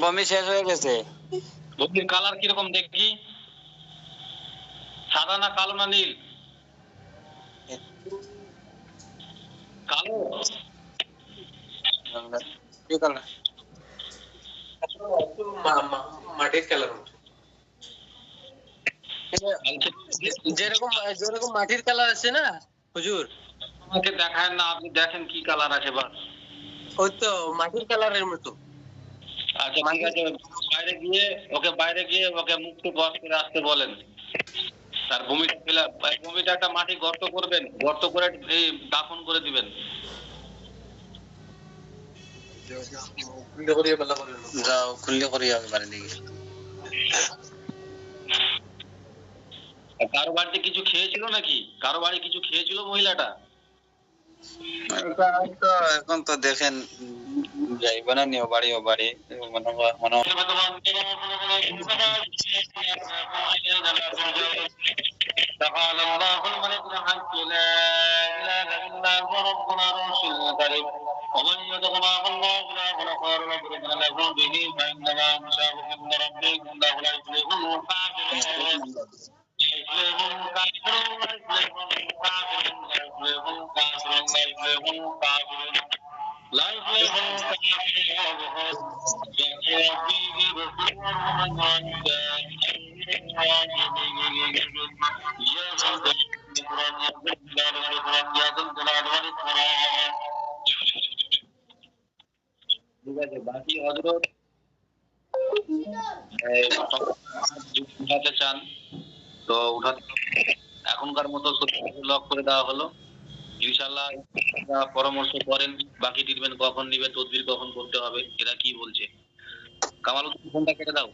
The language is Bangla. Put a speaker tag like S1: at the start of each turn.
S1: বমি শেষ হয়ে গেছে।
S2: বমির কালার কিরকম দেখি? সাদা না কালো না নীল? কালো।
S1: কি কালার?
S3: মাটির কালার।
S1: যেরকম যেরকম মাটির কালার আছে না হুজুর,
S2: আমাকে দেখায় না, আপনি দেখেন কি কালার আছে বা।
S1: ওই তো মাটির কালারের মতো।
S2: আচ্ছা ঠিক আছে, বাইরে গিয়ে ওকে মুক্ত বস করে আসতে বলেন। তার ভূমিটা একটা মাটি গর্ত করবেন, গর্ত করে এই দাফন করে দিবেন।
S1: যাও খুললে করিয়া এবারে দেখি।
S2: কারো বাড়িতে কিছু খেয়েছিল নাকি? কারো বাড়ি কিছু খেয়েছিল মহিলাটা?
S1: এখন তো দেখেন যাইবে না নিও বাড়ি মনে
S2: تعالى الله الملك الحق لا اله الا هو ربنا الرسول الكريم ومن يدع مع الله اله خير نضرب له به فانما مشابه من ربك انه لا يفلح الكافرون لا يفلح ঠিক আছে, বাকি হযরত উঠাতে চান তো উঠাতে, এখনকার মতো লক করে দেওয়া হলো। ইনশাআল্লাহ পরামর্শ করেন বাকি ট্রিটমেন্ট কখন নিবে, তদবির কখন করতে হবে, এরা কি বলছে। কামাল ফোনটা কেটে দাও।